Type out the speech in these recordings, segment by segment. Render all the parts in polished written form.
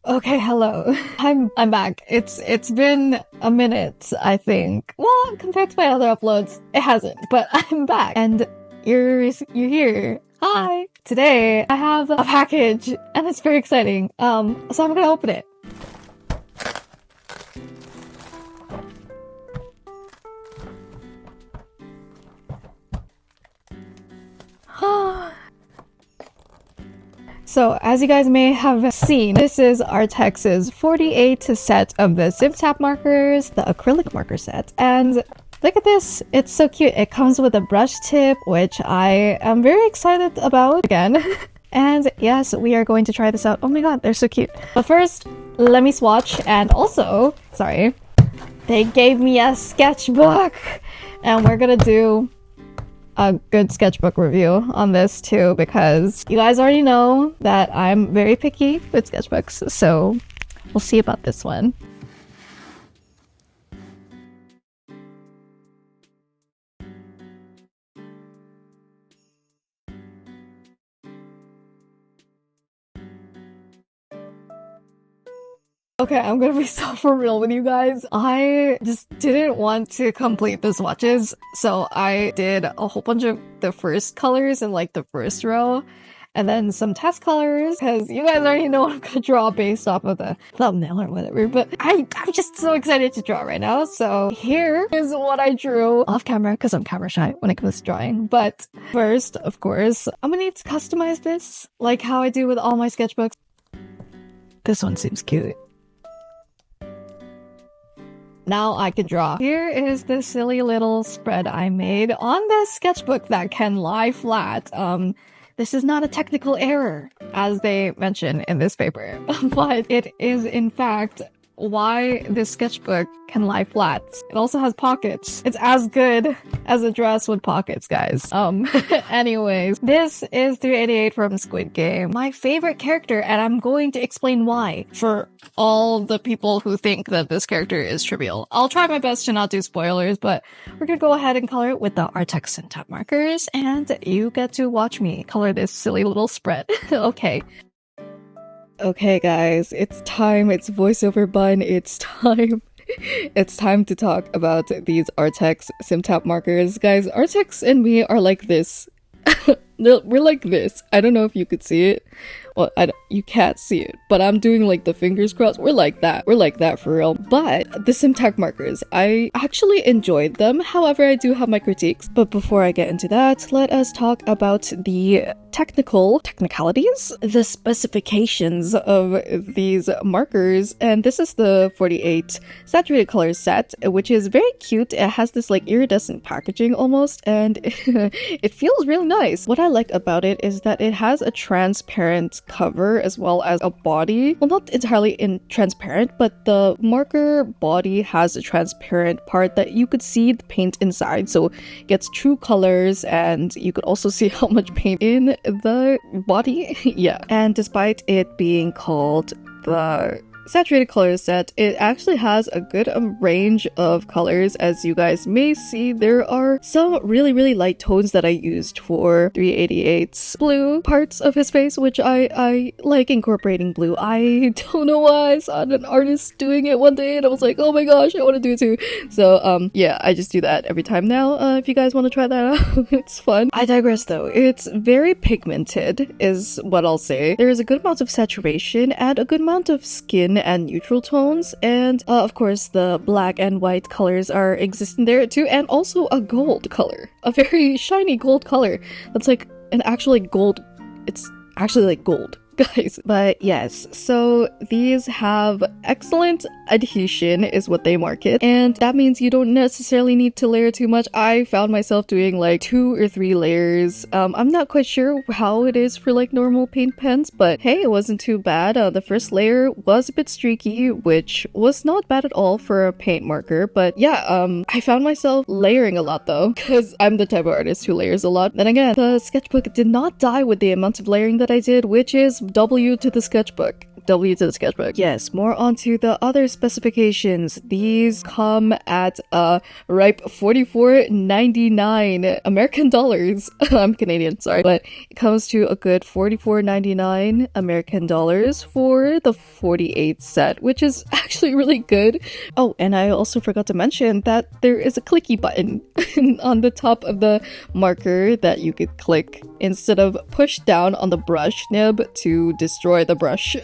Okay, hello. I'm back. It's been a minute, I think. Well, compared to my other uploads, it hasn't, but I'm back. And you're here. Hi. Today I have a package and it's very exciting. So I'm gonna open it. So, as you guys may have seen, this is Arrtx's 48 set of the Simptap markers, the acrylic marker set. And look at this, it's so cute. It comes with a brush tip, which I am very excited about again. And yes, we are going to try this out. Oh my god, they're so cute. But first, let me swatch. And also, sorry, they gave me a sketchbook. And we're gonna do a good sketchbook review on this too, because you guys already know that I'm very picky with sketchbooks, so we'll see about this one. Okay, I'm gonna be so for real with you guys. I just didn't want to complete the swatches, so I did a whole bunch of the first colors in like the first row, and then some test colors, because you guys already know what I'm gonna draw based off of the thumbnail or whatever, but I'm just so excited to draw right now. So here is what I drew off camera, because I'm camera shy when it comes to drawing. But first, of course, I'm gonna need to customize this, like how I do with all my sketchbooks. This one seems cute. Now I can draw. Here is the silly little spread I made on the sketchbook that can lie flat. This is not a technical error, as they mention in this paper, but it is in fact why this sketchbook can lie flat. It also has pockets. It's as good as a dress with pockets, guys. Anyways, this is 388 from Squid Game. My favorite character, and I'm going to explain why for all the people who think that this character is trivial. I'll try my best to not do spoilers, but we're gonna go ahead and color it with the Arrtx Simptap markers, and you get to watch me color this silly little spread. Okay. Okay guys, it's time, it's voiceover bun, it's time. It's time to talk about these Arrtx Simptap markers. Guys, Arrtx and me are like this. We're like this. I don't know if you could see it. Well, you can't see it, but I'm doing like the fingers crossed. We're like that. We're like that for real. But the Simptap markers, I actually enjoyed them. However, I do have my critiques. But before I get into that, let us talk about the technicalities, the specifications of these markers. And this is the 48 saturated color set, which is very cute. It has this like iridescent packaging almost, and it feels really nice. What I like about it is that it has a transparent cover as well as a body. Well, not entirely transparent, but the marker body has a transparent part that you could see the paint inside, so it gets true colors, and you could also see how much paint in the body. Yeah, and despite it being called the saturated color set, it actually has a good range of colors. As you guys may see, there are some really light tones that I used for 388's blue parts of his face, which I like incorporating blue. I don't know why. I saw an artist doing it one day and I was like, oh my gosh, I want to do it too. So yeah, I just do that every time now. If you guys want to try that out, it's fun. I digress though. It's very pigmented is what I'll say. There is a good amount of saturation and a good amount of skin and neutral tones, and of course the black and white colors are existing there too, and also a gold color, a very shiny gold color that's like an actually gold. It's actually like gold, guys. But yes, so these have excellent adhesion is what they market, and that means you don't necessarily need to layer too much. I found myself doing like 2 or 3 layers. I'm not quite sure how it is for like normal paint pens, but hey, it wasn't too bad. The first layer was a bit streaky, which was not bad at all for a paint marker, but yeah, I found myself layering a lot though, because I'm the type of artist who layers a lot. Then again, the sketchbook did not die with the amount of layering that I did, which is W to the sketchbook. W to the sketchbook. Yes, more onto the other specifications. These come at ripe $44.99 American dollars. I'm Canadian, sorry, but it comes to a good $44.99 American dollars for the 48 set, which is actually really good. Oh, and I also forgot to mention that there is a clicky button on the top of the marker that you could click instead of push down on the brush nib to destroy the brush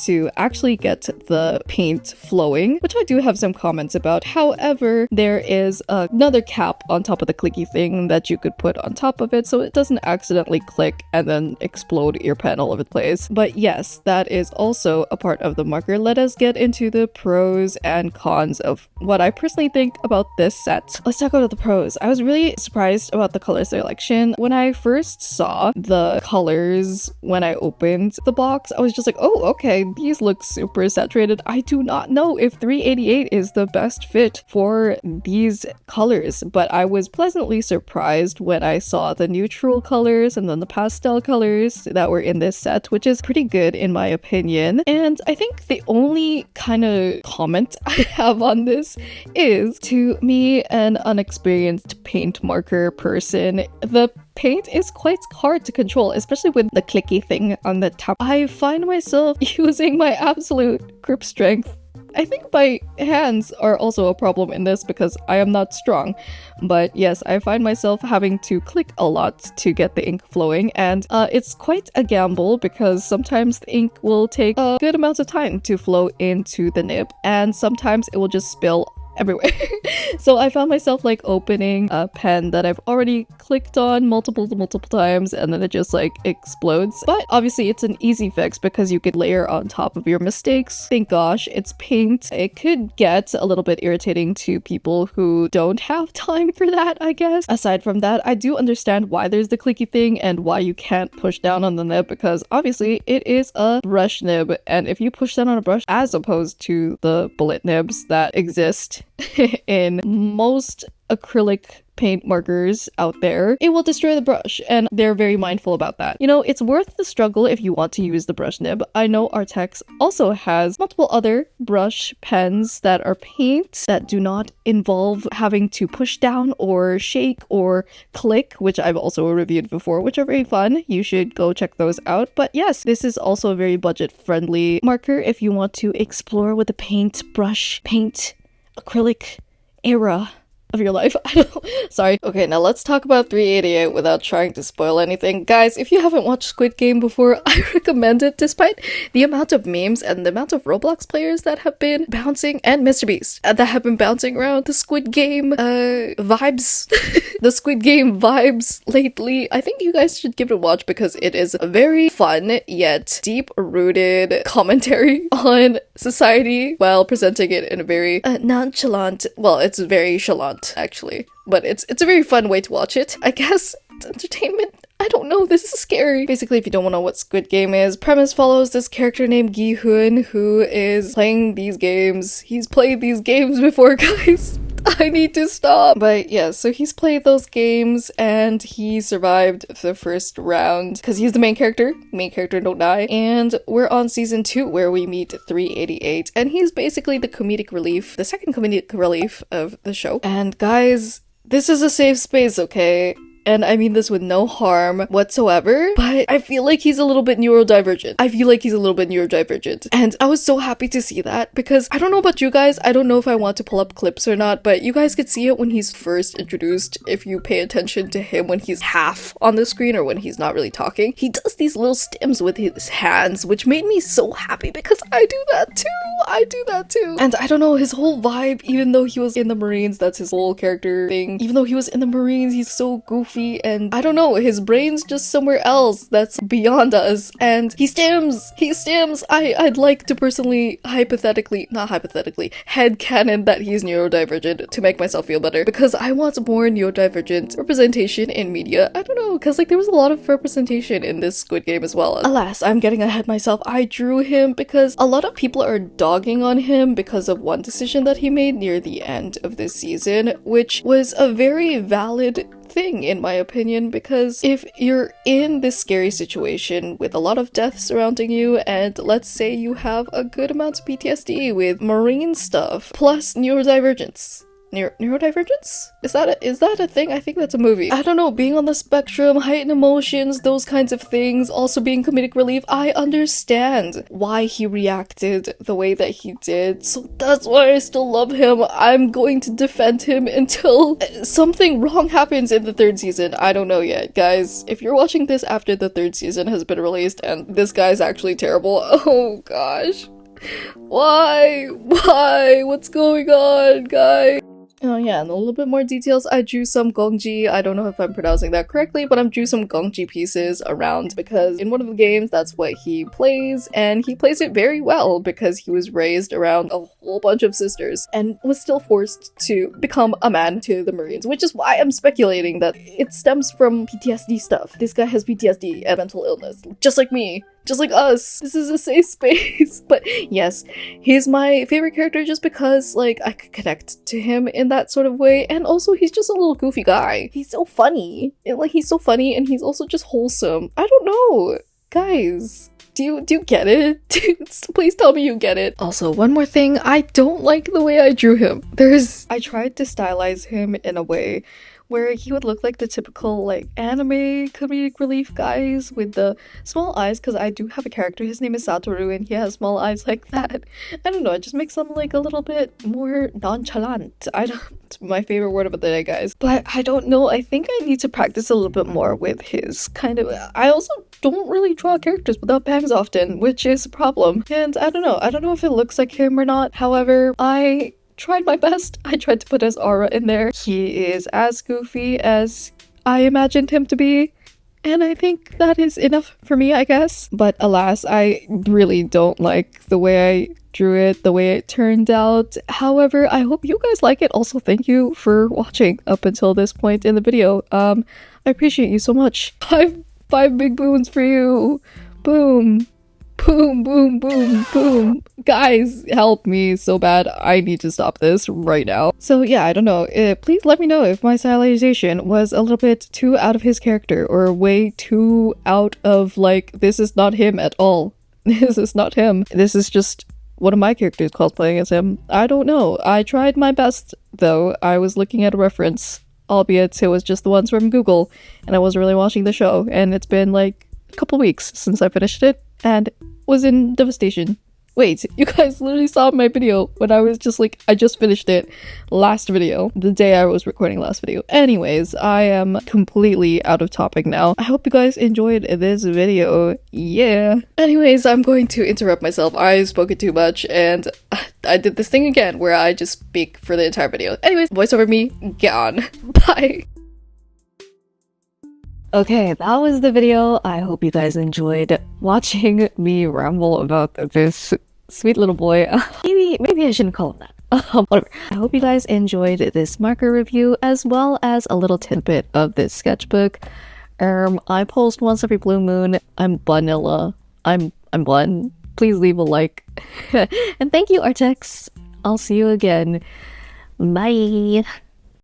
to actually get the paint flowing, which I do have some comments about. However, there is another cap on top of the clicky thing that you could put on top of it so it doesn't accidentally click and then explode your pen all over the place. But yes, that is also a part of the marker. Let us get into the pros and cons of what I personally think about this set. Let's talk about the pros. I was really surprised about the color selection. When I first saw the colors when I opened the box, I was just like, oh, okay, these look super saturated. I do not know if 388 is the best fit for these colors, but I was pleasantly surprised when I saw the neutral colors and then the pastel colors that were in this set, which is pretty good in my opinion. And I think the only kind of comment I have on this is, to me, an unexperienced paint marker person, the paint is quite hard to control, especially with the clicky thing on the top. I find myself using my absolute grip strength. I think my hands are also a problem in this because I am not strong. But yes, I find myself having to click a lot to get the ink flowing, and it's quite a gamble because sometimes the ink will take a good amount of time to flow into the nib, and sometimes it will just spill everywhere. So I found myself like opening a pen that I've already clicked on multiple times, and then it just like explodes. But obviously it's an easy fix because you could layer on top of your mistakes. Thank gosh, it's paint. It could get a little bit irritating to people who don't have time for that, I guess. Aside from that, I do understand why there's the clicky thing and why you can't push down on the nib, because obviously it is a brush nib, and if you push down on a brush as opposed to the bullet nibs that exist in most acrylic paint markers out there, it will destroy the brush, and they're very mindful about that. You know, it's worth the struggle if you want to use the brush nib. I know Arrtx also has multiple other brush pens that are paint that do not involve having to push down or shake or click, which I've also reviewed before, which are very fun. You should go check those out. But yes, this is also a very budget-friendly marker if you want to explore with the paint acrylic era of your life. I don't know. Sorry. Okay, now let's talk about 388 without trying to spoil anything. Guys, if you haven't watched Squid Game before, I recommend it, despite the amount of memes and the amount of Roblox players that have been bouncing, and MrBeast that have been bouncing around the Squid Game vibes. The Squid Game vibes lately. I think you guys should give it a watch because it is a very fun yet deep-rooted commentary on society while presenting it in a very nonchalant, well, it's very chalant actually, but it's a very fun way to watch it, I guess. It's entertainment. I don't know, this is scary. Basically, if you don't want to know what Squid Game is, premise follows this character named Gi-hoon who is playing these games. He's played these games before, guys. I need to stop. But yeah, so he's played those games and he survived the first round because he's the main character. Main character don't die. And we're on season 2 where we meet 388, and he's basically the comedic relief, the second comedic relief of the show. And guys, this is a safe space, okay? And I mean this with no harm whatsoever, but I feel like he's a little bit neurodivergent. And I was so happy to see that because I don't know about you guys, I don't know if I want to pull up clips or not, but you guys could see it when he's first introduced if you pay attention to him when he's half on the screen or when he's not really talking. He does these little stims with his hands, which made me so happy because I do that too. And I don't know, his whole vibe, even though he was in the Marines, that's his whole character thing. Even though he was in the Marines, he's so goofy. And I don't know, his brain's just somewhere else that's beyond us, and he stims. I'd like to personally headcanon that he's neurodivergent to make myself feel better, because I want more neurodivergent representation in media. I don't know, because like there was a lot of representation in this Squid Game as well. Alas, I'm getting ahead myself. I drew him because a lot of people are dogging on him because of one decision that he made near the end of this season, which was a very valid thing in my opinion, because if you're in this scary situation with a lot of death surrounding you, and let's say you have a good amount of PTSD with marine stuff, plus neurodivergence. Neurodivergence? Is that a thing? I think that's a movie. I don't know, being on the spectrum, heightened emotions, those kinds of things, also being comedic relief, I understand why he reacted the way that he did, so that's why I still love him. I'm going to defend him until something wrong happens in the 3rd season. I don't know yet. Guys, if you're watching this after the 3rd season has been released and this guy's actually terrible, oh gosh. Why? What's going on, guys? Oh yeah, and a little bit more details. I drew some gongji. I don't know if I'm pronouncing that correctly, but I drew some gongji pieces around because in one of the games, that's what he plays, and he plays it very well because he was raised around a whole bunch of sisters and was still forced to become a man to the Marines, which is why I'm speculating that it stems from PTSD stuff. This guy has PTSD and mental illness, just like me. Just like us. This is a safe space. But yes, he's my favorite character just because, like, I could connect to him in that sort of way. And also, he's just a little goofy guy. He's so funny. He's so funny and he's also just wholesome. I don't know. Guys, do you get it? Please tell me you get it. Also, one more thing. I don't like the way I drew him. I tried to stylize him in a way where he would look like the typical like anime comedic relief guys with the small eyes, because I do have a character, his name is Satoru, and he has small eyes like that. I don't know, it just makes him like a little bit more nonchalant. My favorite word of the day, guys. But I don't know, I think I need to practice a little bit more with his kind of... I also don't really draw characters without bangs often, which is a problem. And I don't know if it looks like him or not. However, I tried my best. I tried to put his aura in there. He is as goofy as I imagined him to be, and I think that is enough for me, I guess. But alas, I really don't like the way I drew it, the way it turned out. However, I hope you guys like it. Also, thank you for watching up until this point in the video. I appreciate you so much. Five big boons for you. Boom. Boom, boom, boom, boom. Guys, help me so bad. I need to stop this right now. So yeah, I don't know. Please let me know if my stylization was a little bit too out of his character or way too out of, like, this is not him at all. This is not him. This is just one of my characters cosplaying as him. I don't know. I tried my best, though. I was looking at a reference, albeit it was just the ones from Google, and I wasn't really watching the show, and it's been like a couple weeks since I finished it, and was in devastation. Wait, you guys literally saw my video when I was just like, I just finished it last video, the day I was recording last video. Anyways, I am completely out of topic now. I hope you guys enjoyed this video. Yeah. Anyways, I'm going to interrupt myself. I've spoken too much and I did this thing again where I just speak for the entire video. Anyways, voice over me, get on. Bye. Okay, that was the video. I hope you guys enjoyed watching me ramble about this sweet little boy. Maybe I shouldn't call him that. Whatever. I hope you guys enjoyed this marker review as well as a little tidbit of this sketchbook. I post once every blue moon. I'm vanilla. I'm blunt. Please leave a like. And thank you, Arrtx. I'll see you again. Bye.